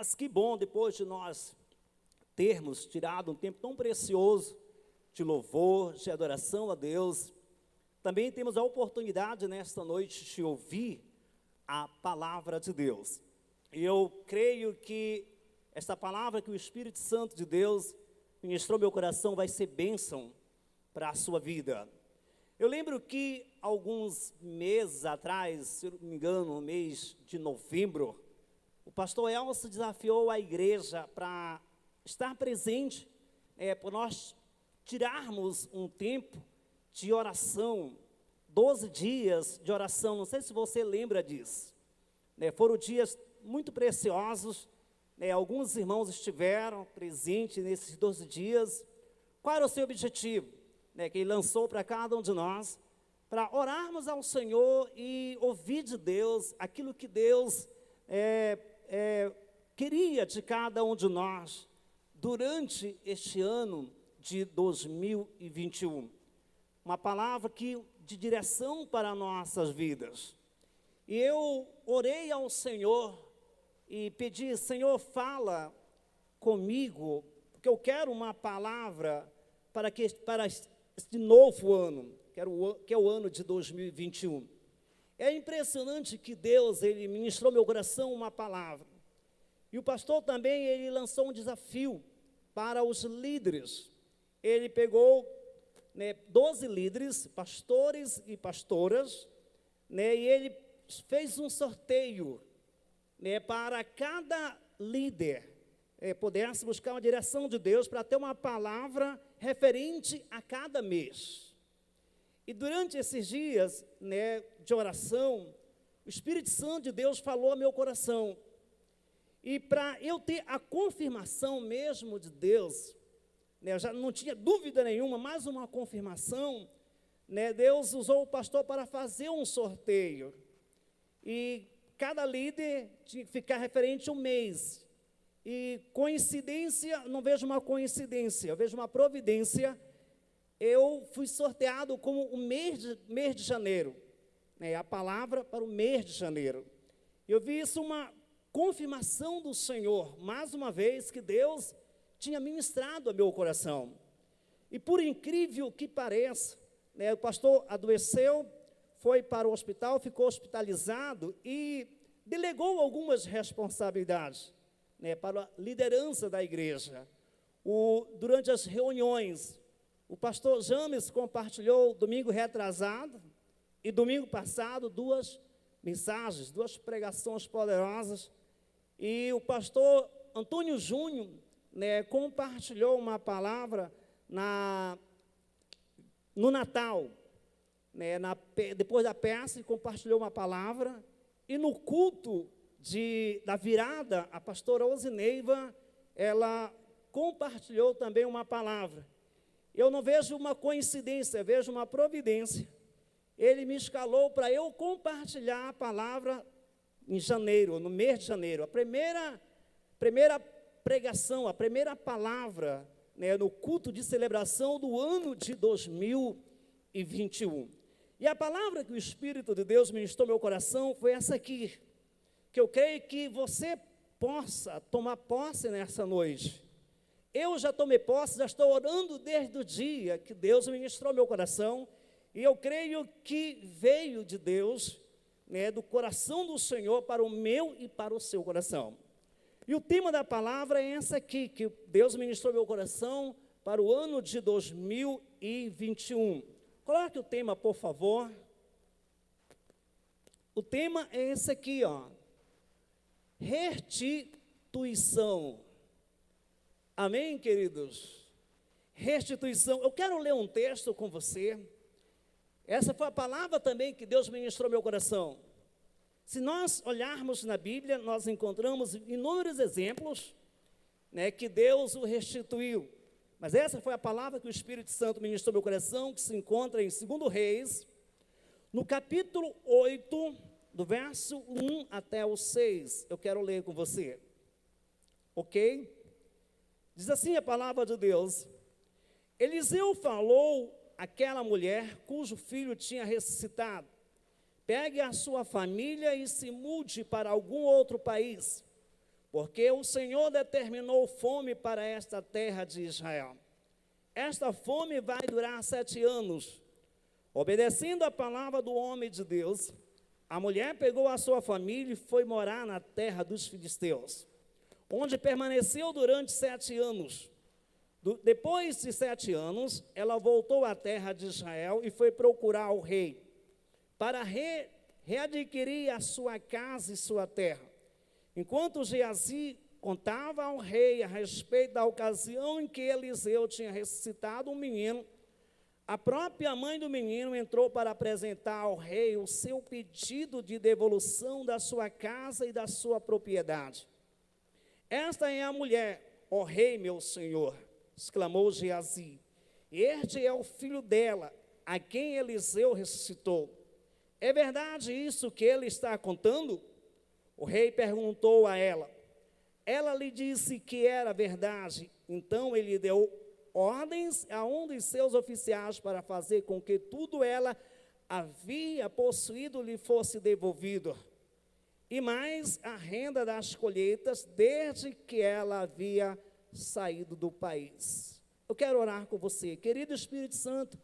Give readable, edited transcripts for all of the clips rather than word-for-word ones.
Mas que bom, depois de nós termos tirado um tempo tão precioso de louvor, de adoração a Deus, também temos a oportunidade nesta noite de ouvir a palavra de Deus. E eu creio que esta palavra que o Espírito Santo de Deus ministrou meu coração vai ser bênção para a sua vida. Eu lembro que alguns meses atrás, se eu não me engano, no mês de novembro, o pastor Elcio desafiou a igreja para estar presente, para nós tirarmos um tempo de oração, 12 dias de oração. Não sei se você lembra disso. Foram dias muito preciosos, alguns irmãos estiveram presentes nesses 12 dias. Qual era o seu objetivo? Que ele lançou para cada um de nós, para orarmos ao Senhor e ouvir de Deus aquilo que Deus queria de cada um de nós durante este ano de 2021. Uma palavra de direção para nossas vidas. E eu orei ao Senhor e pedi: Senhor, fala comigo, porque eu quero uma palavra para este novo ano, que é o ano de 2021. É impressionante que Deus, Ele ministrou meu coração uma palavra. E o pastor também, ele lançou um desafio para os líderes. Ele pegou 12 líderes, pastores e pastoras, e ele fez um sorteio, para cada líder pudesse buscar uma direção de Deus para ter uma palavra referente a cada mês. E durante esses dias de oração, o Espírito Santo de Deus falou ao meu coração. E para eu ter a confirmação mesmo de Deus, eu já não tinha dúvida nenhuma, mais uma confirmação, Deus usou o pastor para fazer um sorteio. E cada líder tinha que ficar referente a um mês. E coincidência, não vejo uma coincidência, eu vejo uma providência. Eu fui sorteado como o mês de janeiro, a palavra para o mês de janeiro. Eu vi isso uma confirmação do Senhor, mais uma vez, que Deus tinha ministrado ao meu coração. E por incrível que pareça, o pastor adoeceu, foi para o hospital, ficou hospitalizado e delegou algumas responsabilidades para a liderança da igreja. Durante as reuniões, o pastor James compartilhou domingo retrasado e domingo passado 2 mensagens, 2 pregações poderosas. E o pastor Antônio Júnior compartilhou uma palavra no Natal, depois da peça, compartilhou uma palavra. E no culto da virada, a pastora Osineiva, ela compartilhou também uma palavra. Eu não vejo uma coincidência, vejo uma providência. Ele me escalou para eu compartilhar a palavra em janeiro, no mês de janeiro. A primeira pregação, a primeira palavra, no culto de celebração do ano de 2021. E a palavra que o Espírito de Deus ministrou no meu coração foi essa aqui, que eu creio que você possa tomar posse nessa noite. Eu já tomei posse, já estou orando desde o dia que Deus ministrou meu coração, e eu creio que veio de Deus, do coração do Senhor para o meu e para o seu coração. E o tema da palavra é essa aqui, que Deus ministrou meu coração para o ano de 2021. Coloque o tema, por favor. O tema é esse aqui, restituição. Amém, queridos? Restituição. Eu quero ler um texto com você. Essa foi a palavra também que Deus ministrou ao meu coração. Se nós olharmos na Bíblia, nós encontramos inúmeros exemplos, que Deus o restituiu. Mas essa foi a palavra que o Espírito Santo ministrou ao meu coração, que se encontra em 2 Reis, no capítulo 8, do verso 1 até o 6. Eu quero ler com você. Ok? Diz assim a palavra de Deus: Eliseu falou àquela mulher cujo filho tinha ressuscitado: pegue a sua família e se mude para algum outro país, porque o Senhor determinou fome para esta terra de Israel. Esta fome vai durar 7 anos. Obedecendo a palavra do homem de Deus, a mulher pegou a sua família e foi morar na terra dos filisteus, onde permaneceu durante 7 anos. Depois de 7 anos, ela voltou à terra de Israel e foi procurar o rei, para readquirir a sua casa e sua terra. Enquanto Geazi contava ao rei a respeito da ocasião em que Eliseu tinha ressuscitado um menino, a própria mãe do menino entrou para apresentar ao rei o seu pedido de devolução da sua casa e da sua propriedade. Esta é a mulher, ó rei, meu senhor, exclamou Geazi. Este é o filho dela, a quem Eliseu ressuscitou. É verdade isso que ele está contando? O rei perguntou a ela. Ela lhe disse que era verdade. Então ele deu ordens a um dos seus oficiais para fazer com que tudo ela havia possuído lhe fosse devolvido. E mais a renda das colheitas desde que ela havia saído do país. Eu quero orar com você. Querido Espírito Santo,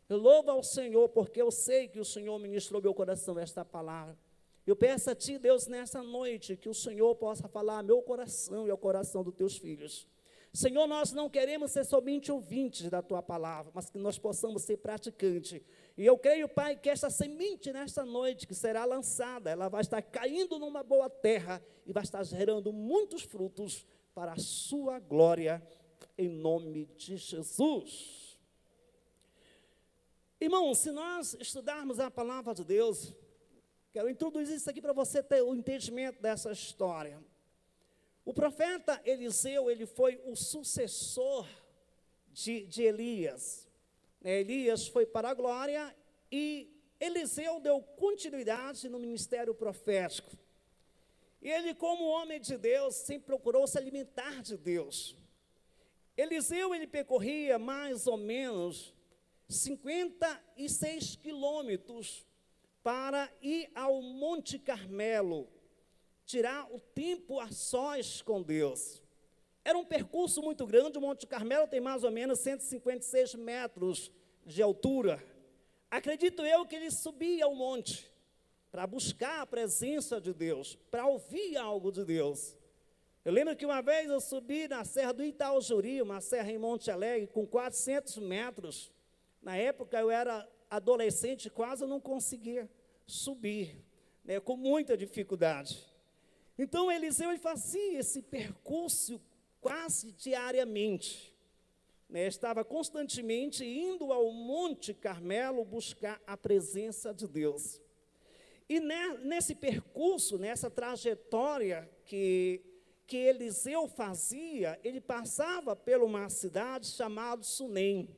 eu louvo ao Senhor porque eu sei que o Senhor ministrou meu coração esta palavra. Eu peço a Ti, Deus, nessa noite, que o Senhor possa falar ao meu coração e ao coração dos Teus filhos. Senhor, nós não queremos ser somente ouvintes da Tua palavra, mas que nós possamos ser praticantes. E eu creio, Pai, que essa semente nesta noite que será lançada, ela vai estar caindo numa boa terra e vai estar gerando muitos frutos para a Sua glória, em nome de Jesus. Irmãos, se nós estudarmos a palavra de Deus, quero introduzir isso aqui para você ter o entendimento dessa história. O profeta Eliseu, ele foi o sucessor de Elias. Elias foi para a glória e Eliseu deu continuidade no ministério profético. E ele, como homem de Deus, sempre procurou se alimentar de Deus. Eliseu, ele percorria mais ou menos 56 quilômetros para ir ao Monte Carmelo, tirar o tempo a sós com Deus. Era um percurso muito grande. O Monte Carmelo tem mais ou menos 156 metros de altura. Acredito eu que ele subia ao monte para buscar a presença de Deus, para ouvir algo de Deus. Eu lembro que uma vez eu subi na Serra do Itaujuri, uma serra em Monte Alegre, com 400 metros. Na época eu era adolescente, quase eu não conseguia subir, com muita dificuldade. Então Eliseu ele fazia esse percurso quase diariamente. Estava constantemente indo ao Monte Carmelo buscar a presença de Deus. E nesse percurso, nessa trajetória que Eliseu fazia, ele passava por uma cidade chamada Sunem.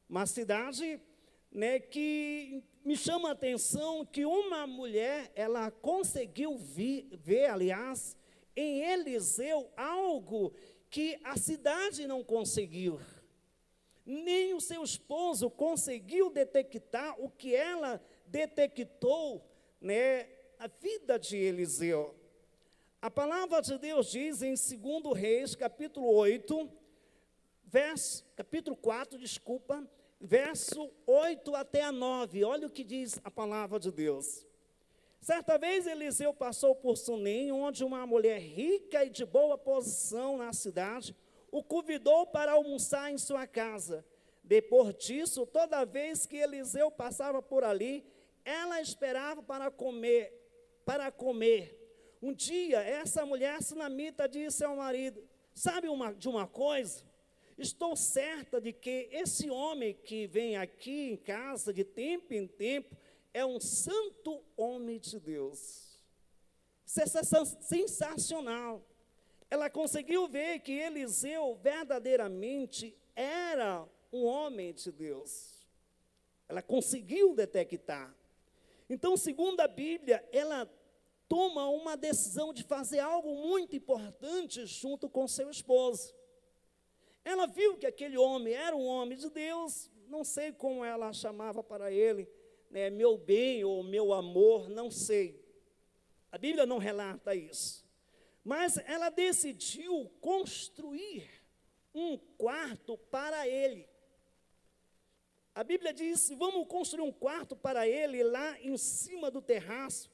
Uma cidade que me chama a atenção que uma mulher, ela conseguiu ver, aliás, em Eliseu algo que a cidade não conseguiu. Nem o seu esposo conseguiu detectar o que ela detectou, a vida de Eliseu. A palavra de Deus diz em 2 Reis, capítulo 4, verso 8 até a 9, olha o que diz a palavra de Deus. Certa vez Eliseu passou por Sunem, onde uma mulher rica e de boa posição na cidade o convidou para almoçar em sua casa. Depois disso, toda vez que Eliseu passava por ali, ela esperava para comer. Um dia, essa mulher sunamita disse ao marido: sabe de uma coisa? Estou certa de que esse homem que vem aqui em casa de tempo em tempo é um santo homem de Deus. Isso é sensacional. Ela conseguiu ver que Eliseu verdadeiramente era um homem de Deus. Ela conseguiu detectar. Então, segundo a Bíblia, ela toma uma decisão de fazer algo muito importante junto com seu esposo. Ela viu que aquele homem era um homem de Deus, não sei como ela chamava para ele, meu bem ou meu amor, não sei. A Bíblia não relata isso. Mas ela decidiu construir um quarto para ele. A Bíblia diz: vamos construir um quarto para ele lá em cima do terraço.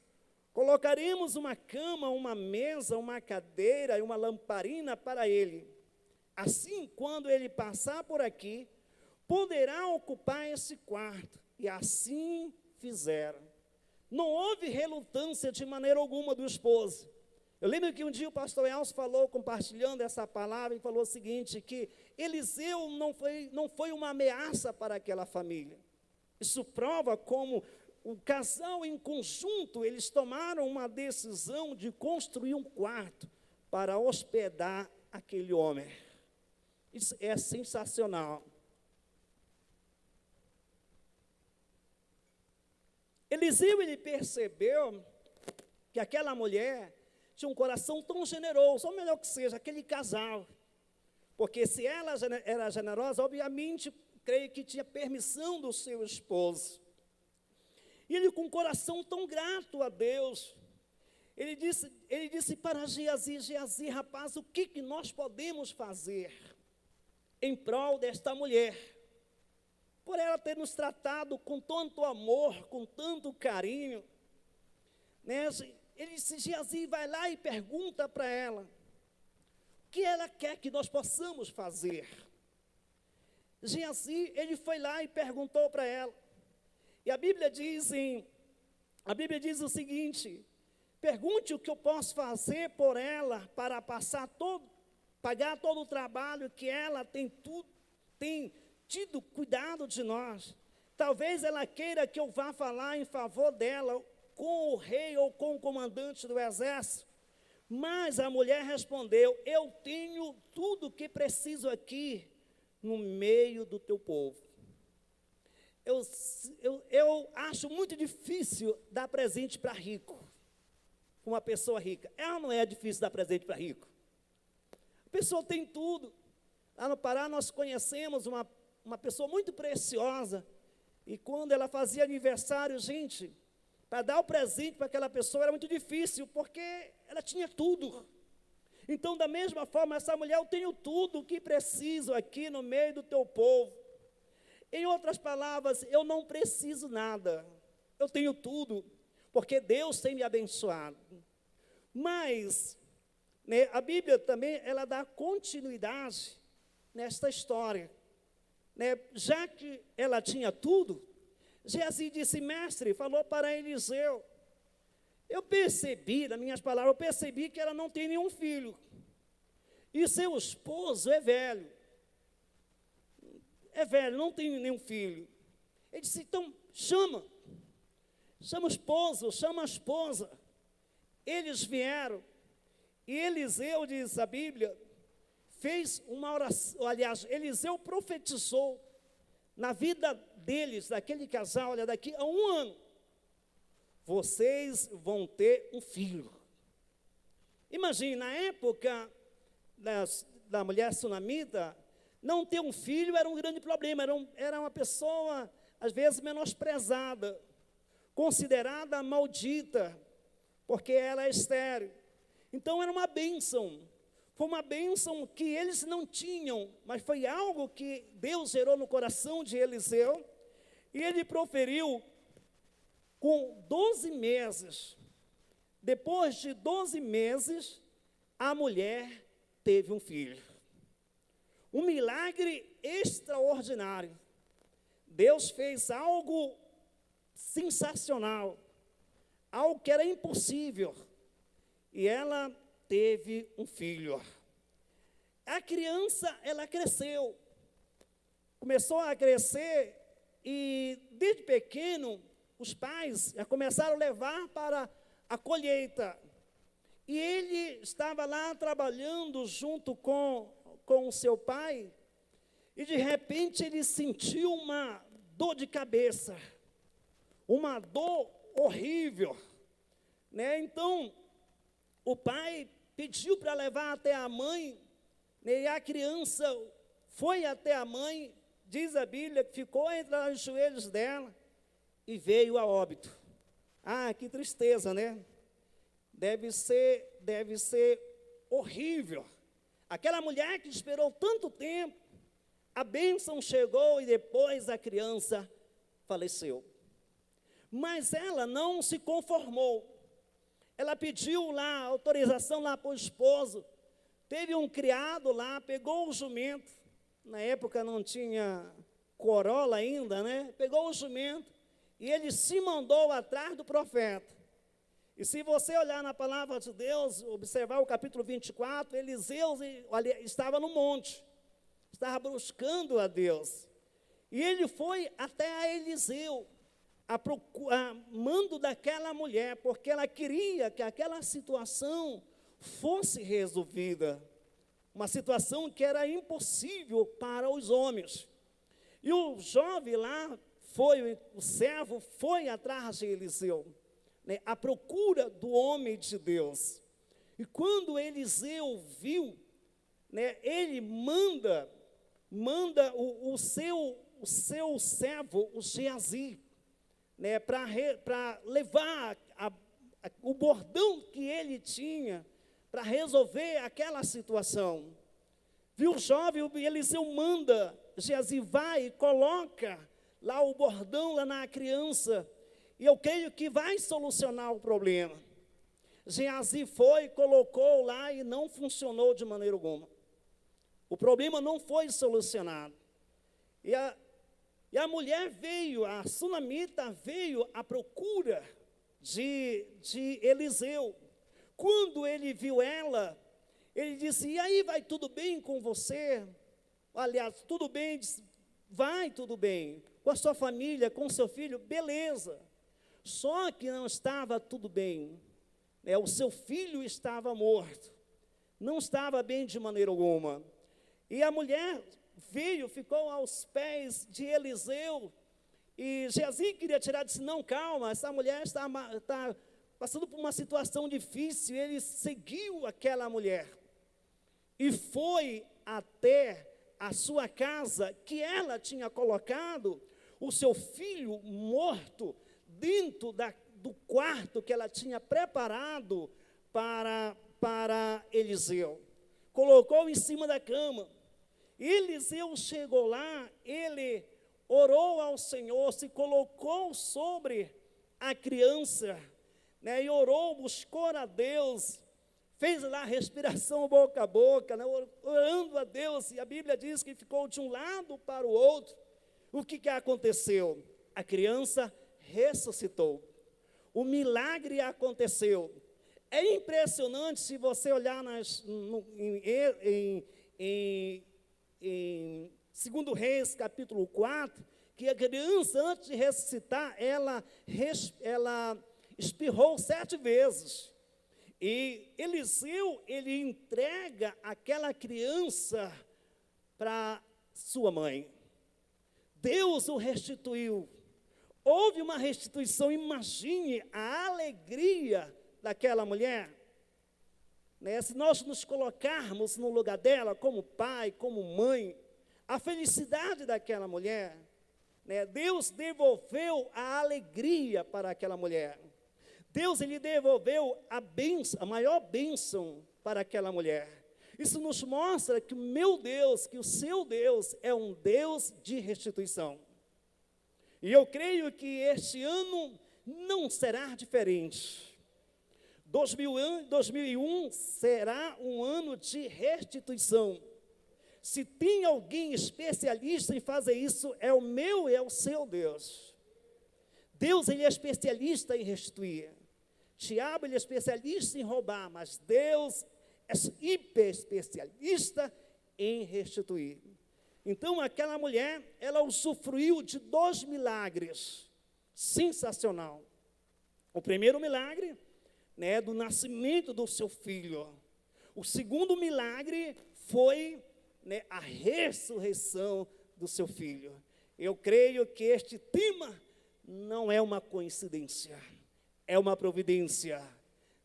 Colocaremos uma cama, uma mesa, uma cadeira e uma lamparina para ele. Assim, quando ele passar por aqui, poderá ocupar esse quarto. E assim fizeram. Não houve relutância de maneira alguma do esposo. Eu lembro que um dia o pastor Elcio falou, compartilhando essa palavra, e falou o seguinte, que Eliseu não foi uma ameaça para aquela família. Isso prova como o casal em conjunto, eles tomaram uma decisão de construir um quarto para hospedar aquele homem. Isso é sensacional. Eliseu, ele percebeu que aquela mulher tinha um coração tão generoso, ou melhor que seja, aquele casal. Porque se ela era generosa, obviamente, creio que tinha permissão do seu esposo. E ele, com um coração tão grato a Deus, ele disse para Geazi: Geazi, rapaz, o que nós podemos fazer em prol desta mulher? Por ela ter nos tratado com tanto amor, com tanto carinho, né? Ele disse: Geazi, vai lá e pergunta para ela o que ela quer que nós possamos fazer. Geazi, ele foi lá e perguntou para ela. E a Bíblia diz o seguinte: pergunte o que eu posso fazer por ela para pagar todo o trabalho que ela tem tido cuidado de nós. Talvez ela queira que eu vá falar em favor dela com o rei ou com o comandante do exército. Mas a mulher respondeu: eu tenho tudo o que preciso aqui no meio do teu povo. Eu acho muito difícil dar presente para rico, uma pessoa rica. Ela não é difícil dar presente para rico. A pessoa tem tudo. Lá no Pará nós conhecemos uma pessoa muito preciosa, e quando ela fazia aniversário, gente, para dar o presente para aquela pessoa era muito difícil, porque ela tinha tudo. Então, da mesma forma, essa mulher: eu tenho tudo o que preciso aqui no meio do teu povo. Em outras palavras, eu não preciso nada, eu tenho tudo, porque Deus tem me abençoado. Mas, né, a Bíblia também, ela dá continuidade nesta história. Né? Já que ela tinha tudo, Geazi disse: mestre, falou para Eliseu, eu percebi, nas minhas palavras, eu percebi que ela não tem nenhum filho, e seu esposo é velho, não tem nenhum filho. Ele disse: então chama o esposo, chama a esposa. Eles vieram, e Eliseu, diz a Bíblia, fez uma oração. Aliás, Eliseu profetizou na vida deles, daquele casal: olha, daqui a 1 ano, vocês vão ter um filho. Imagine, na época da mulher sunamita, não ter um filho era um grande problema, era uma pessoa, às vezes, menosprezada, considerada maldita, porque ela é estéril. Então, era uma bênção. Foi uma bênção que eles não tinham, mas foi algo que Deus gerou no coração de Eliseu, e ele proferiu com 12 meses. Depois de 12 meses, a mulher teve um filho. Um milagre extraordinário. Deus fez algo sensacional, algo que era impossível, e ela teve um filho. A criança, ela cresceu, começou a crescer, e desde pequeno, os pais já começaram a levar para a colheita. E ele estava lá trabalhando junto com o seu pai, e de repente ele sentiu uma dor de cabeça, uma dor horrível, né? Então, o pai pediu para levar até a mãe, né? E a criança foi até a mãe, diz a Bíblia, que ficou entre os joelhos dela, e veio a óbito. Ah, que tristeza, né? Deve ser horrível. Aquela mulher que esperou tanto tempo, a bênção chegou e depois a criança faleceu. Mas ela não se conformou. Ela pediu lá autorização lá para o esposo. Teve um criado lá, pegou o jumento. Na época não tinha Corolla ainda, né? Pegou o jumento e ele se mandou atrás do profeta. E se você olhar na palavra de Deus, observar o capítulo 24, Eliseu estava no monte, estava buscando a Deus. E ele foi até a Eliseu, a mando daquela mulher, porque ela queria que aquela situação fosse resolvida. Uma situação que era impossível para os homens. E o jovem lá, o servo, foi atrás de Eliseu, né, à procura do homem de Deus. E quando Eliseu viu, né, ele manda o seu servo, o Geazi, né, para levar o bordão que ele tinha para resolver aquela situação. Viu o jovem, Eliseu manda, Geazi vai e coloca lá o bordão lá na criança, e eu creio que vai solucionar o problema. Geazi foi, colocou lá e não funcionou de maneira alguma. O problema não foi solucionado. E a mulher veio, a sunamita veio à procura de Eliseu. Quando ele viu ela, ele disse: e aí, vai tudo bem com você? Aliás, tudo bem, disse, vai tudo bem. Com a sua família, com o seu filho, beleza. Só que não estava tudo bem. Né? O seu filho estava morto. Não estava bem de maneira alguma. E a mulher veio, ficou aos pés de Eliseu. E Geazi queria tirar, disse: não, calma, essa mulher está passando por uma situação difícil. Ele seguiu aquela mulher e foi até a sua casa, que ela tinha colocado o seu filho morto dentro do quarto que ela tinha preparado para Eliseu. Colocou em cima da cama. Eliseu chegou lá, ele orou ao Senhor, se colocou sobre a criança, né, e orou, buscou a Deus, fez lá a respiração boca a boca, né, orando a Deus, e a Bíblia diz que ficou de um lado para o outro. O que aconteceu? A criança ressuscitou. O milagre aconteceu. É impressionante se você olhar em 2 Reis, capítulo 4, que a criança, antes de ressuscitar, ela espirrou 7 vezes. E Eliseu, ele entrega aquela criança para sua mãe. Deus o restituiu. Houve uma restituição. Imagine a alegria daquela mulher. Né? Se nós nos colocarmos no lugar dela, como pai, como mãe, a felicidade daquela mulher, né? Deus devolveu a alegria para aquela mulher. Deus, ele devolveu a maior bênção para aquela mulher. Isso nos mostra que o meu Deus, que o seu Deus é um Deus de restituição. E eu creio que este ano não será diferente. 2001 será um ano de restituição. Se tem alguém especialista em fazer isso, é o meu e é o seu Deus. Deus, ele é especialista em restituir. Diabo, ele é especialista em roubar, mas Deus é hiper especialista em restituir. Então, aquela mulher, ela usufruiu de 2 milagres. Sensacional. O primeiro milagre, né, do nascimento do seu filho. O segundo milagre foi, né, a ressurreição do seu filho. Eu creio que este tema não é uma coincidência, é uma providência.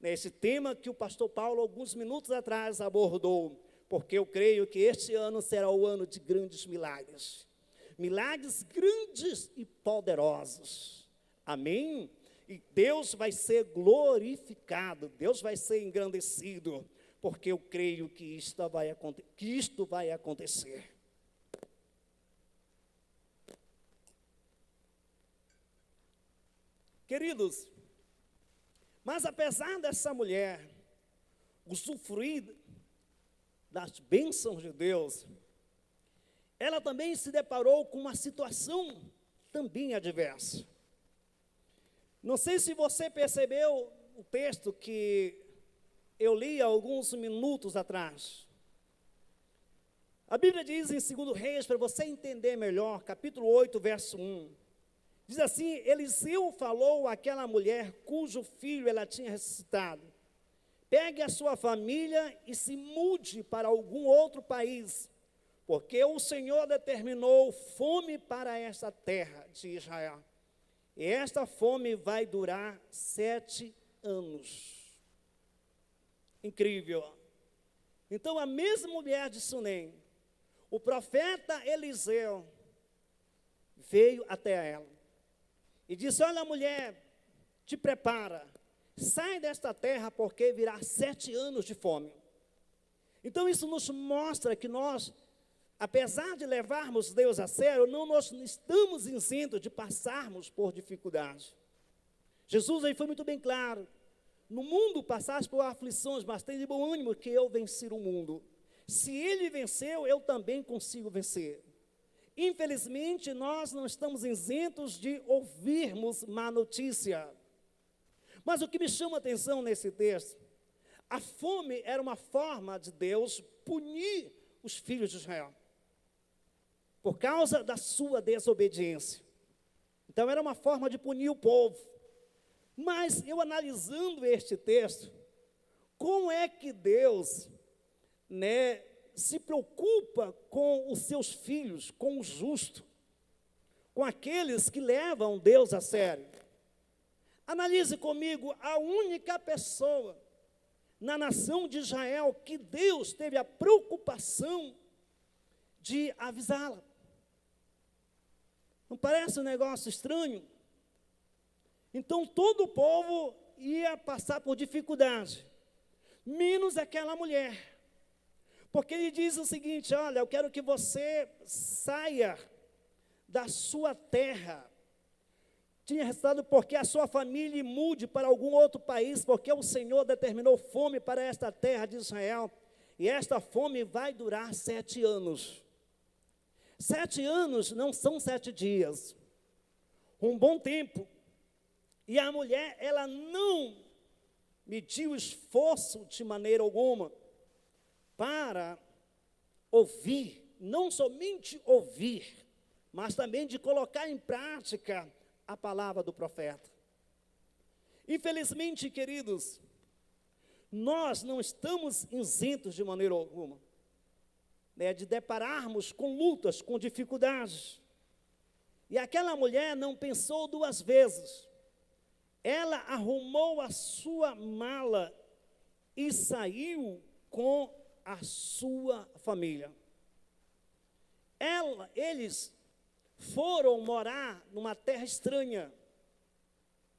Esse tema que o pastor Paulo, alguns minutos atrás, abordou, porque eu creio que este ano será o ano de grandes milagres. Milagres grandes e poderosos. Amém? E Deus vai ser glorificado, Deus vai ser engrandecido, porque eu creio que isto vai acontecer. Queridos, mas apesar dessa mulher usufruir das bênçãos de Deus, ela também se deparou com uma situação também adversa. Não sei se você percebeu o texto que eu li há alguns minutos atrás. A Bíblia diz em 2 Reis, para você entender melhor, capítulo 8, verso 1. Diz assim: Eliseu falou àquela mulher cujo filho ela tinha ressuscitado: pegue a sua família e se mude para algum outro país, porque o Senhor determinou fome para esta terra de Israel. E esta fome vai durar 7 anos. Incrível. Então a mesma mulher de Sunem, o profeta Eliseu, veio até ela e disse: olha, mulher, te prepara, sai desta terra, porque virá 7 anos de fome. Então isso nos mostra que nós, apesar de levarmos Deus a sério, nós não estamos isentos de passarmos por dificuldades. Jesus aí foi muito bem claro: no mundo passais por aflições, mas tem de bom ânimo que eu venci o mundo. Se ele venceu, eu também consigo vencer. Infelizmente, nós não estamos isentos de ouvirmos má notícia. Mas o que me chama a atenção nesse texto, a fome era uma forma de Deus punir os filhos de Israel, por causa da sua desobediência. Então era uma forma de punir o povo. Mas eu analisando este texto, como é que Deus, se preocupa com os seus filhos, com o justo, com aqueles que levam Deus a sério? Analise comigo a única pessoa na nação de Israel que Deus teve a preocupação de avisá-la. Não parece um negócio estranho? Então todo o povo ia passar por dificuldade, menos aquela mulher. Porque ele diz o seguinte: olha, eu quero que você saia da sua terra. Tinha restado porque a sua família mude para algum outro país, porque o Senhor determinou fome para esta terra de Israel. E esta fome vai durar 7 anos. 7 anos não são 7 dias. Um bom tempo. E a mulher, ela não mediu esforço de maneira alguma para ouvir, não somente ouvir, mas também de colocar em prática a palavra do profeta. Infelizmente, queridos, nós não estamos isentos de maneira alguma, de depararmos com lutas, com dificuldades. E aquela mulher não pensou 2 vezes. Ela arrumou a sua mala e saiu com a sua família. Eles foram morar numa terra estranha,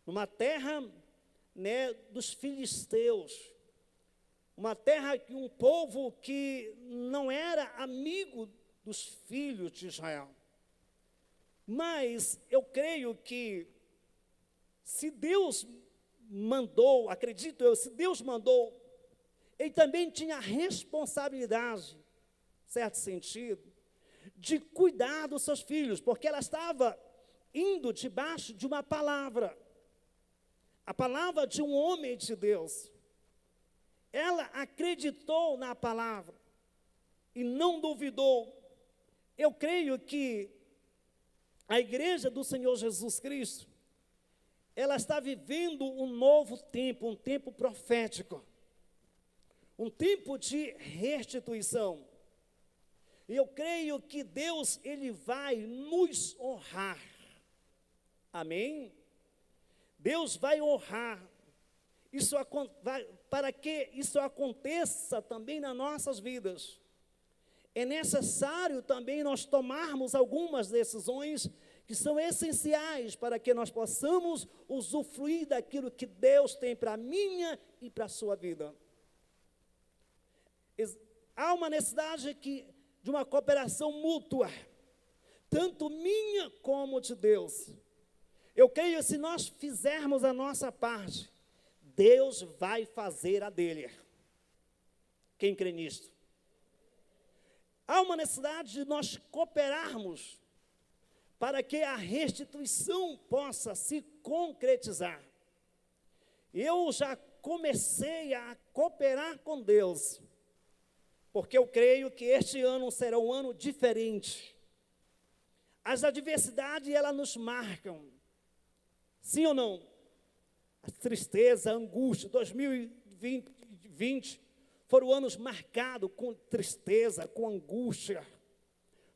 numa terra dos filisteus, uma terra que um povo que não era amigo dos filhos de Israel. Mas eu creio que se Deus mandou, acredito eu, se Deus mandou, ele também tinha a responsabilidade, certo sentido, de cuidar dos seus filhos, porque ela estava indo debaixo de uma palavra, a palavra de um homem de Deus. Ela acreditou na palavra e não duvidou. Eu creio que a igreja do Senhor Jesus Cristo, ela está vivendo um novo tempo, um tempo profético, um tempo de restituição. E eu creio que Deus, ele vai nos honrar. Amém? Deus vai honrar. Para que isso aconteça também nas nossas vidas, é necessário também nós tomarmos algumas decisões que são essenciais para que nós possamos usufruir daquilo que Deus tem para a minha e para a sua vida. Há uma necessidade de uma cooperação mútua, tanto minha como de Deus. Eu creio que se nós fizermos a nossa parte, Deus vai fazer a dele. Quem crê nisto? Há uma necessidade de nós cooperarmos para que a restituição possa se concretizar. Eu já comecei a cooperar com Deus, porque eu creio que este ano será um ano diferente. As adversidades, elas nos marcam. Sim ou não? A tristeza, a angústia, 2020 foram anos marcados com tristeza, com angústia.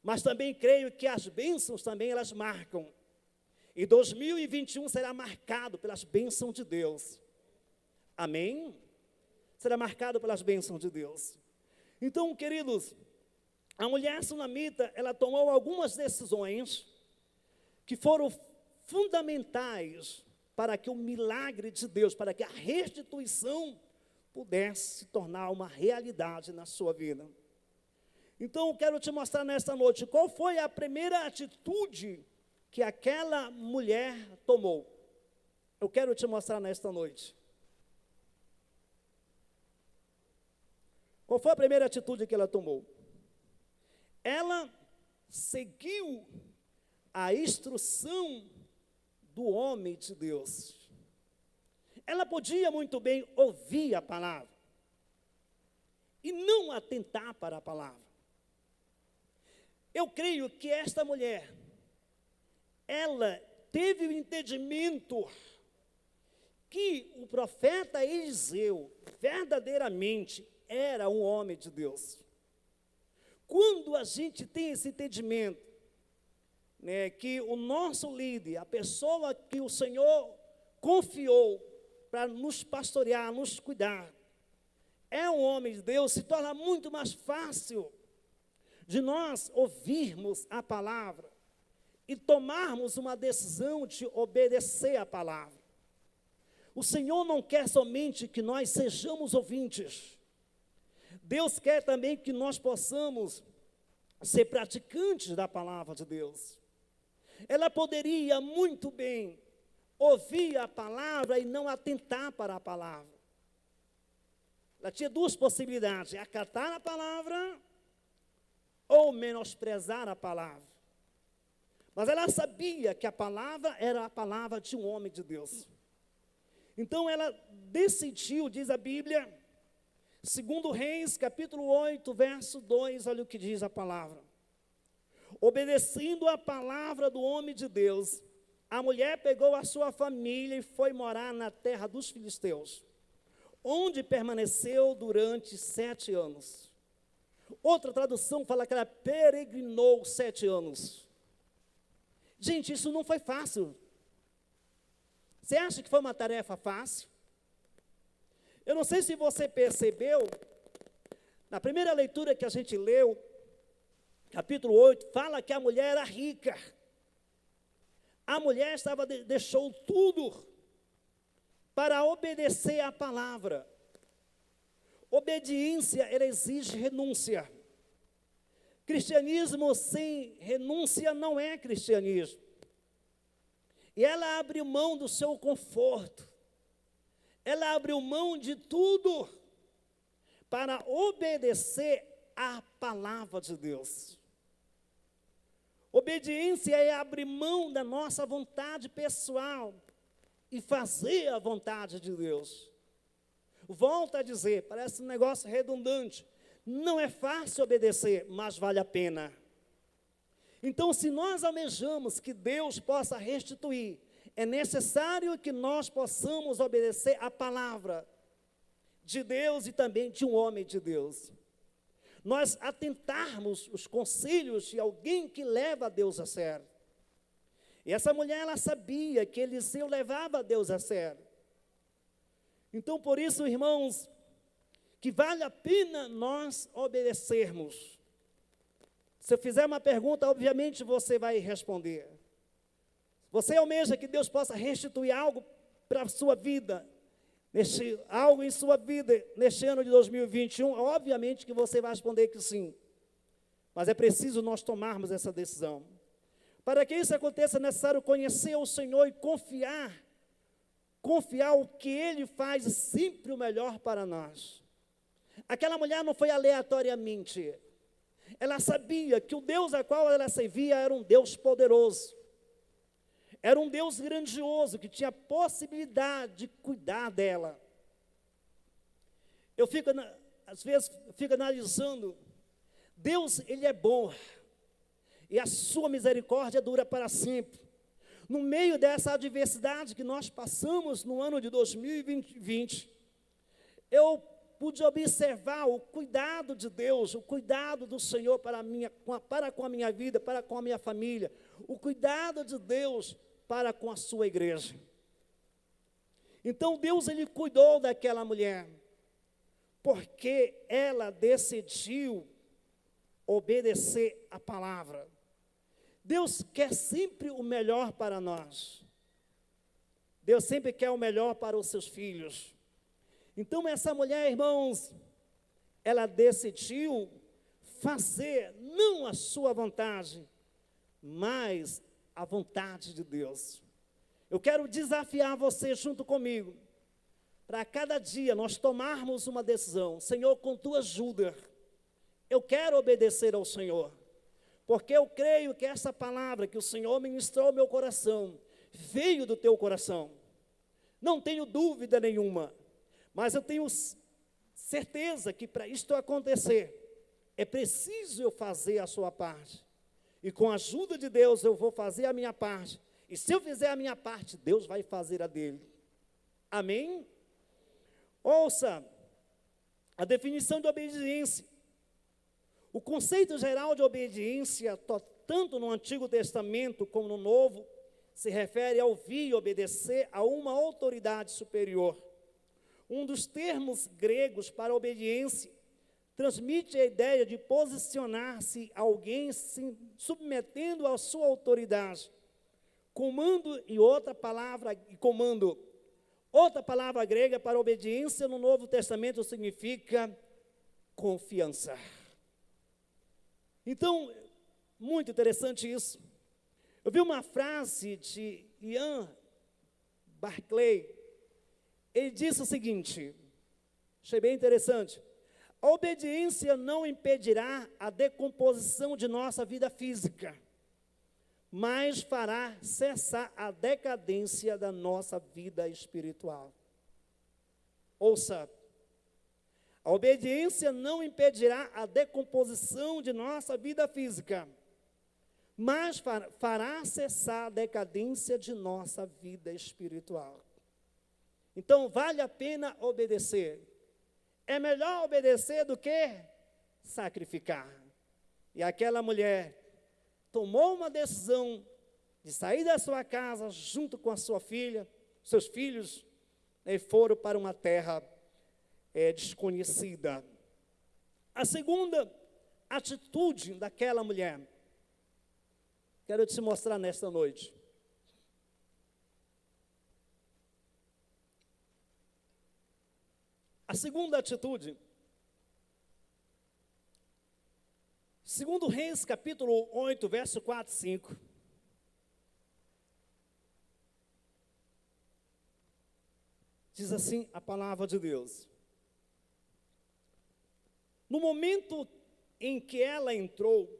Mas também creio que as bênçãos também elas marcam. E 2021 será marcado pelas bênçãos de Deus. Amém? Será marcado pelas bênçãos de Deus. Então, queridos, a mulher sunamita, ela tomou algumas decisões que foram fundamentais para que o milagre de Deus, para que a restituição pudesse se tornar uma realidade na sua vida. Então, eu quero te mostrar nesta noite qual foi a primeira atitude que aquela mulher tomou. Eu quero te mostrar nesta noite. Qual foi a primeira atitude que ela tomou? Ela seguiu a instrução do homem de Deus. Ela podia muito bem ouvir a palavra e não atentar para a palavra. Eu creio que esta mulher, ela teve o entendimento que o profeta Eliseu verdadeiramente era um homem de Deus. Quando a gente tem esse entendimento, né, que o nosso líder, a pessoa que o Senhor confiou para nos pastorear, nos cuidar, é um homem de Deus, se torna muito mais fácil de nós ouvirmos a palavra e tomarmos uma decisão de obedecer a palavra. O Senhor não quer somente que nós sejamos ouvintes. Deus quer também que nós possamos ser praticantes da palavra de Deus. Ela poderia muito bem ouvir a palavra e não atentar para a palavra. Ela tinha duas possibilidades: acatar a palavra ou menosprezar a palavra. Mas ela sabia que a palavra era a palavra de um homem de Deus. Então ela decidiu, diz a Bíblia, 2 Reis, capítulo 8, verso 2, olha o que diz a palavra. Obedecendo a palavra do homem de Deus, a mulher pegou a sua família e foi morar na terra dos filisteus, onde permaneceu durante 7 anos. Outra tradução fala que ela peregrinou 7 anos. Gente, isso não foi fácil. Você acha que foi uma tarefa fácil? Eu não sei se você percebeu, na primeira leitura que a gente leu, capítulo 8, fala que a mulher era rica. A mulher deixou tudo para obedecer à palavra. Obediência, ela exige renúncia. Cristianismo sem renúncia não é cristianismo. E ela abriu mão do seu conforto. Ela abriu mão de tudo para obedecer à palavra de Deus. Obediência é abrir mão da nossa vontade pessoal e fazer a vontade de Deus. Volto a dizer, parece um negócio redundante. Não é fácil obedecer, mas vale a pena. Então, se nós almejamos que Deus possa restituir, é necessário que nós possamos obedecer a palavra de Deus e também de um homem de Deus. Nós atentarmos os conselhos de alguém que leva a Deus a sério. E essa mulher, ela sabia que Eliseu levava a Deus a sério. Então, por isso, irmãos, que vale a pena nós obedecermos. Se eu fizer uma pergunta, obviamente você vai responder. Você almeja que Deus possa restituir algo para a sua vida? algo em sua vida, neste ano de 2021, obviamente que você vai responder que sim. Mas é preciso nós tomarmos essa decisão. Para que isso aconteça, é necessário conhecer o Senhor e confiar o que Ele faz sempre o melhor para nós. Aquela mulher não foi aleatoriamente. Ela sabia que o Deus a qual ela servia era um Deus poderoso. Era um Deus grandioso, que tinha possibilidade de cuidar dela. Às vezes, fico analisando. Deus, Ele é bom. E a sua misericórdia dura para sempre. No meio dessa adversidade que nós passamos no ano de 2020, eu pude observar o cuidado de Deus, o cuidado do Senhor para com a minha vida, para com a minha família, o cuidado de Deus para com a sua igreja. Então Deus, Ele cuidou daquela mulher, porque ela decidiu obedecer a palavra. Deus quer sempre o melhor para nós. Deus sempre quer o melhor para os seus filhos. Então essa mulher, irmãos, ela decidiu fazer não a sua vontade, mas a vontade de Deus. Eu quero desafiar você junto comigo, para cada dia nós tomarmos uma decisão. Senhor, com tua ajuda, eu quero obedecer ao Senhor, porque eu creio que essa palavra que o Senhor ministrou ao meu coração, veio do teu coração. Não tenho dúvida nenhuma, mas eu tenho certeza que para isto acontecer, é preciso eu fazer a sua parte. E com a ajuda de Deus eu vou fazer a minha parte. E se eu fizer a minha parte, Deus vai fazer a dele. Amém? Ouça a definição de obediência. O conceito geral de obediência, tanto no Antigo Testamento como no Novo, se refere a ouvir e obedecer a uma autoridade superior. Um dos termos gregos para obediência transmite a ideia de posicionar-se alguém se submetendo à sua autoridade. Comando. Outra palavra grega para obediência no Novo Testamento significa confiança. Então, muito interessante isso. Eu vi uma frase de Ian Barclay. Ele disse o seguinte, achei bem interessante: a obediência não impedirá a decomposição de nossa vida física, mas fará cessar a decadência da nossa vida espiritual. Ouça, a obediência não impedirá a decomposição de nossa vida física, mas fará cessar a decadência de nossa vida espiritual. Então, vale a pena obedecer. É melhor obedecer do que sacrificar. E aquela mulher tomou uma decisão de sair da sua casa junto com a sua filha, seus filhos, e foram para uma terra desconhecida. A segunda atitude daquela mulher, quero te mostrar nesta noite. A segunda atitude, segundo Reis, capítulo 8, verso 4 e 5. Diz assim a palavra de Deus. No momento em que ela entrou,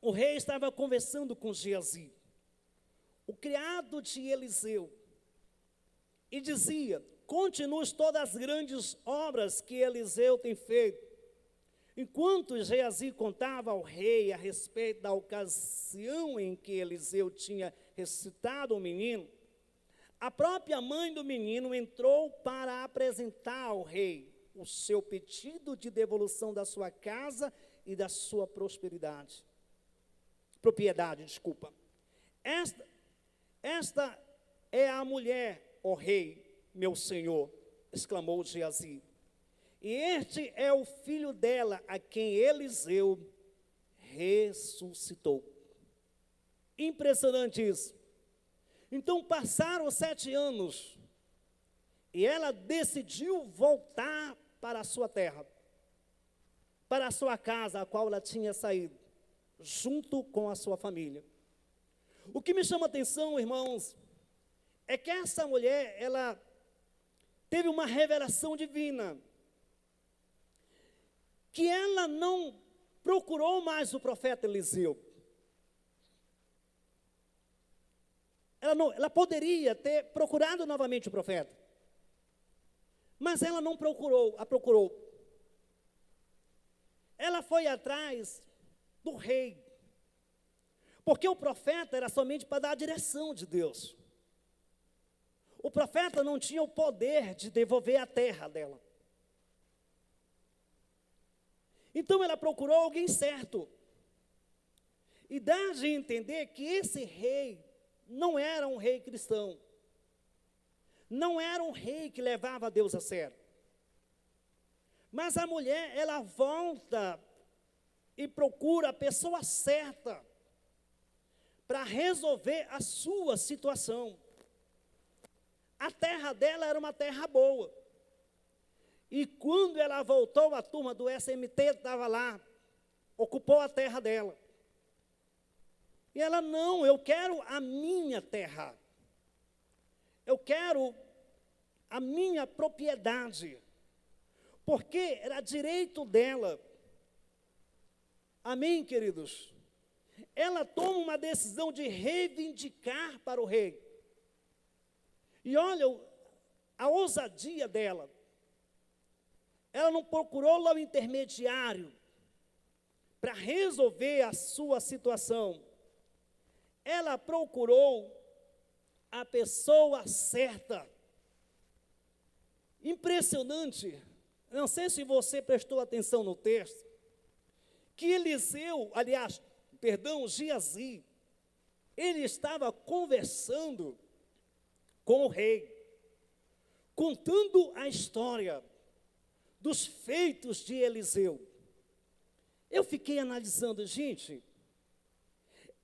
o rei estava conversando com Geazi, o criado de Eliseu, e dizia: continue todas as grandes obras que Eliseu tem feito. Enquanto Geazi contava ao rei a respeito da ocasião em que Eliseu tinha ressuscitado o menino, a própria mãe do menino entrou para apresentar ao rei o seu pedido de devolução da sua casa e da sua propriedade. Esta é a mulher, ó rei, meu senhor, exclamou Geazi. E este é o filho dela, a quem Eliseu ressuscitou. Impressionante isso. Então passaram 7 anos, E ela decidiu voltar para a sua terra, para a sua casa, a qual ela tinha saído, junto com a sua família. O que me chama a atenção, irmãos, é que essa mulher, ela teve uma revelação divina, que ela não procurou mais o profeta Eliseu. Ela poderia ter procurado novamente o profeta, mas ela não procurou. Ela foi atrás do rei, porque o profeta era somente para dar a direção de Deus. O profeta não tinha o poder de devolver a terra dela. Então ela procurou alguém certo. E dá de entender que esse rei não era um rei cristão. Não era um rei que levava a Deus a sério. Mas a mulher, ela volta e procura a pessoa certa para resolver a sua situação. A terra dela era uma terra boa. E quando ela voltou, a turma do SMT estava lá, ocupou a terra dela. E ela, não, eu quero a minha terra. Eu quero a minha propriedade. Porque era direito dela. Amém, queridos? Ela toma uma decisão de reivindicar para o rei. E olha a ousadia dela. Ela não procurou lá o intermediário para resolver a sua situação. Ela procurou a pessoa certa. Impressionante. Não sei se você prestou atenção no texto, que Geazi, ele estava conversando com o rei, contando a história dos feitos de Eliseu. Eu fiquei analisando, gente,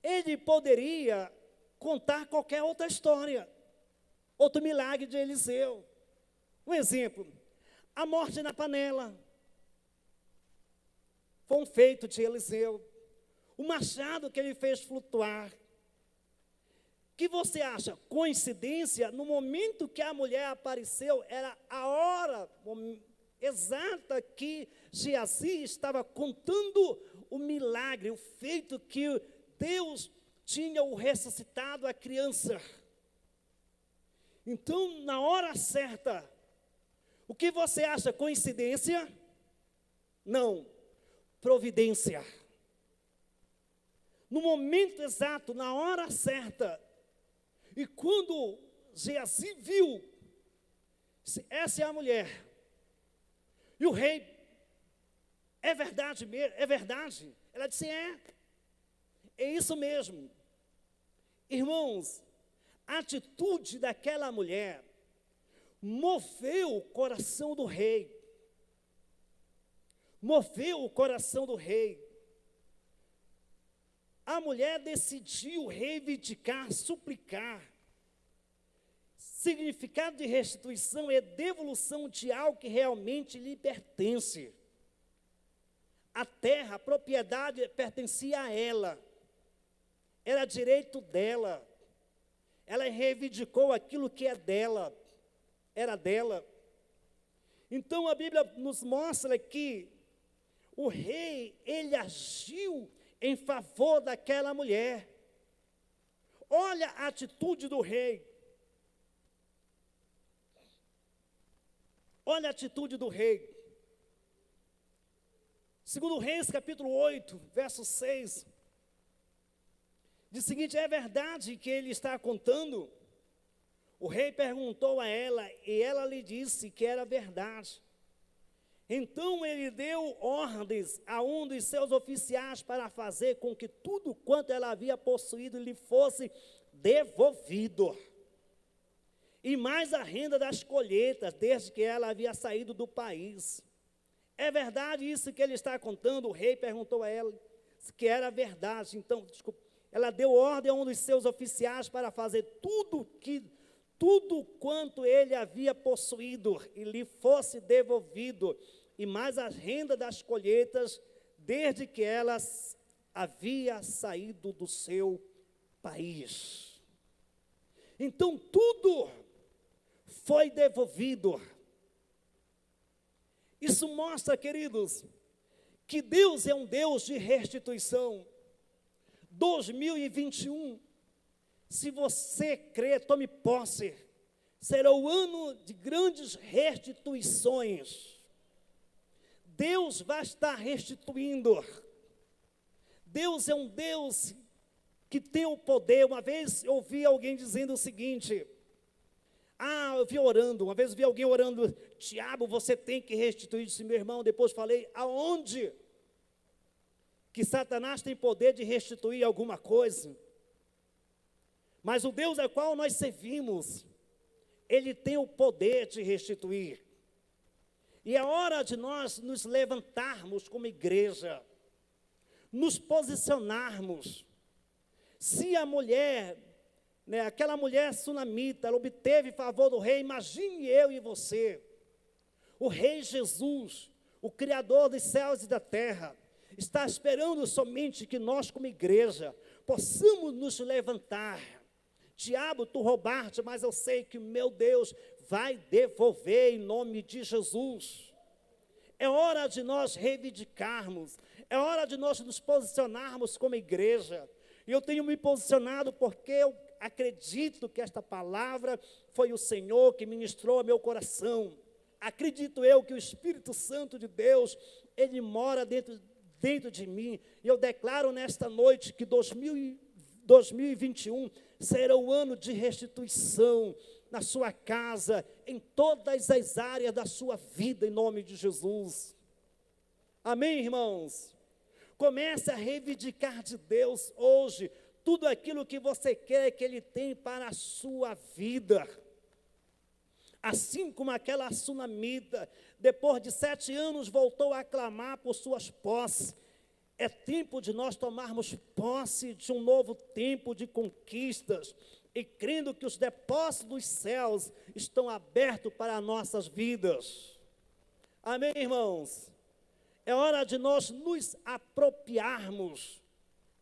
ele poderia contar qualquer outra história, outro milagre de Eliseu. Um exemplo, a morte na panela, foi um feito de Eliseu. O machado que ele fez flutuar. Que você acha? Coincidência? No momento que a mulher apareceu, era a hora exata que Geazi estava contando o milagre, o feito que Deus tinha o ressuscitado a criança. Então, na hora certa, o que você acha? Coincidência? Não. Providência. No momento exato, na hora certa. E quando Geazi viu, essa é a mulher. E o rei, é verdade mesmo? É verdade? Ela disse, é isso mesmo. Irmãos, a atitude daquela mulher moveu o coração do rei. Moveu o coração do rei. A mulher decidiu reivindicar, suplicar. Significado de restituição é devolução de algo que realmente lhe pertence. A terra, a propriedade pertencia a ela. Era direito dela. Ela reivindicou aquilo que é dela. Era dela. Então a Bíblia nos mostra que o rei, ele agiu em favor daquela mulher. Olha a atitude do rei. Olha a atitude do rei. Segundo Reis, capítulo 8, verso 6. Diz o seguinte, é verdade que ele está contando? O rei perguntou a ela, e ela lhe disse que era verdade. Então ele deu ordens a um dos seus oficiais para fazer com que tudo quanto ela havia possuído lhe fosse devolvido. E mais a renda das colheitas, desde que ela havia saído do país. É verdade isso que ele está contando? O rei perguntou a ela que era verdade. Então, ela deu ordem a um dos seus oficiais para fazer tudo quanto ele havia possuído e lhe fosse devolvido, e mais a renda das colheitas, desde que elas havia saído do seu país. Então tudo foi devolvido. Isso mostra, queridos, que Deus é um Deus de restituição. 2021, se você crê, tome posse, será o ano de grandes restituições. Deus vai estar restituindo. Deus é um Deus que tem o poder. Uma vez eu ouvi alguém dizendo o seguinte: eu vi orando, uma vez eu vi alguém orando, Tiago, você tem que restituir. Disse, meu irmão, depois falei, aonde que Satanás tem poder de restituir alguma coisa? Mas o Deus ao qual nós servimos, Ele tem o poder de restituir. E é hora de nós nos levantarmos como igreja, nos posicionarmos. Se a mulher, aquela mulher sunamita, ela obteve favor do rei, imagine eu e você, o rei Jesus, o Criador dos céus e da terra, está esperando somente que nós como igreja possamos nos levantar. Diabo, tu roubaste, mas eu sei que meu Deus vai devolver em nome de Jesus. É hora de nós reivindicarmos, é hora de nós nos posicionarmos como igreja. E eu tenho me posicionado porque eu acredito que esta palavra foi o Senhor que ministrou ao meu coração. Acredito eu que o Espírito Santo de Deus, Ele mora dentro de mim. E eu declaro nesta noite que 2021 será o ano de restituição na sua casa, em todas as áreas da sua vida, em nome de Jesus. Amém, irmãos? Comece a reivindicar de Deus hoje tudo aquilo que você quer que Ele tem para a sua vida. Assim como aquela sunamita, depois de 7 anos, voltou a clamar por suas posses. É tempo de nós tomarmos posse de um novo tempo de conquistas e crendo que os depósitos dos céus estão abertos para nossas vidas. Amém, irmãos? É hora de nós nos apropriarmos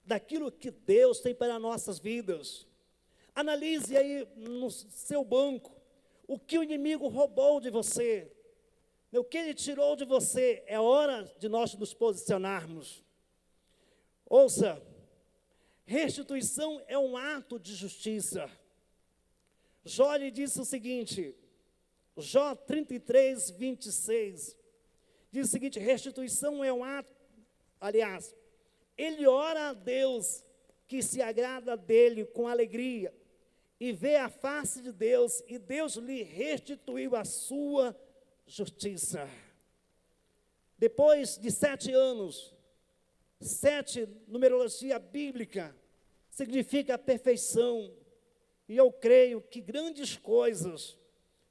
daquilo que Deus tem para nossas vidas. Analise aí no seu banco o que o inimigo roubou de você, o que ele tirou de você. É hora de nós nos posicionarmos. Ouça, restituição é um ato de justiça. Jó lhe disse o seguinte, Jó 33, 26, diz o seguinte, restituição é um ato, aliás, ele ora a Deus que se agrada dele com alegria, e vê a face de Deus, e Deus lhe restituiu a sua justiça. Depois de 7 anos, 7, numerologia bíblica, significa perfeição. E eu creio que grandes coisas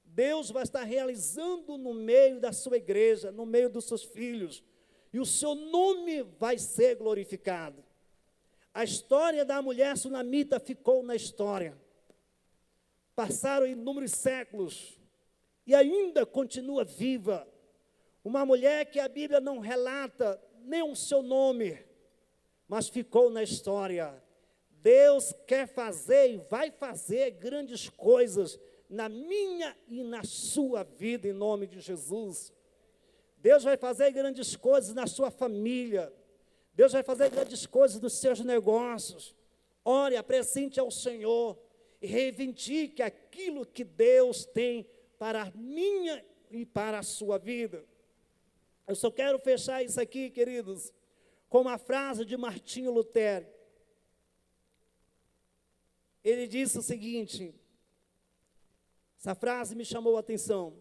Deus vai estar realizando no meio da sua igreja, no meio dos seus filhos. E o seu nome vai ser glorificado. A história da mulher sunamita ficou na história. Passaram inúmeros séculos e ainda continua viva. Uma mulher que a Bíblia não relata nem o seu nome, mas ficou na história. Deus quer fazer e vai fazer grandes coisas na minha e na sua vida, em nome de Jesus. Deus vai fazer grandes coisas na sua família. Deus vai fazer grandes coisas nos seus negócios. Ore, apresente ao Senhor e reivindique aquilo que Deus tem para a minha e para a sua vida. Eu só quero fechar isso aqui, queridos, com uma frase de Martinho Lutero. Ele disse o seguinte, essa frase me chamou a atenção.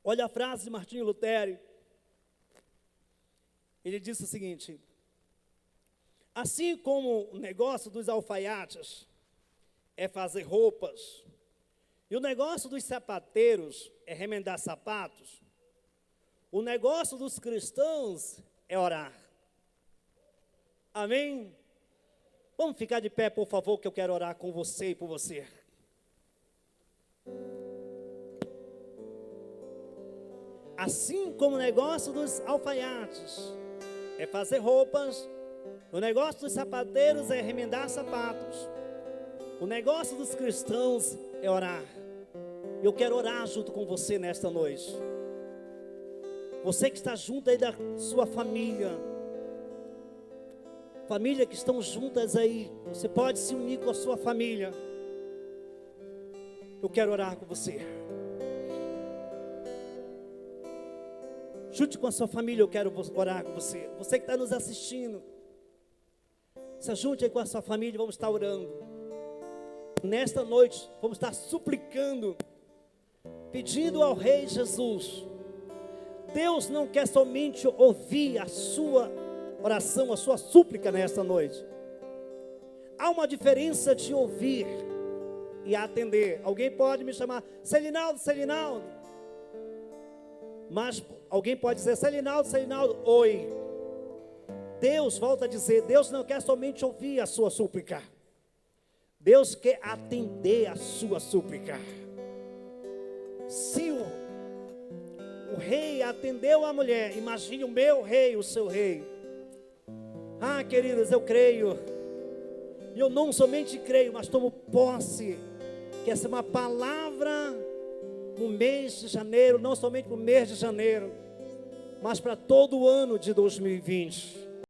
Olha a frase de Martinho Lutero. Ele disse o seguinte, assim como o negócio dos alfaiates é fazer roupas, e o negócio dos sapateiros é remendar sapatos, o negócio dos cristãos é orar. Amém? Vamos ficar de pé, por favor, que eu quero orar com você e por você. Assim como o negócio dos alfaiates é fazer roupas, o negócio dos sapateiros é remendar sapatos, o negócio dos cristãos é orar. Eu quero orar junto com você nesta noite. Você que está junto aí da sua família, família que estão juntas aí, você pode se unir com a sua família. Eu quero orar com você. Junte com a sua família, eu quero orar com você. Você que está nos assistindo, se junte aí com a sua família, vamos estar orando. Nesta noite, vamos estar suplicando, pedindo ao Rei Jesus. Deus não quer somente ouvir a sua oração, a sua súplica nesta noite. Há uma diferença de ouvir e atender. Alguém pode me chamar, Celinaldo, Celinaldo. Mas alguém pode dizer, Celinaldo, Celinaldo, oi. Deus, volta a dizer, Deus não quer somente ouvir a sua súplica. Deus quer atender a sua súplica. Se o rei atendeu a mulher, imagine o meu rei, o seu rei. Ah, queridos, eu creio. E eu não somente creio, mas tomo posse que essa é uma palavra no mês de janeiro, não somente no mês de janeiro, mas para todo o ano de 2020.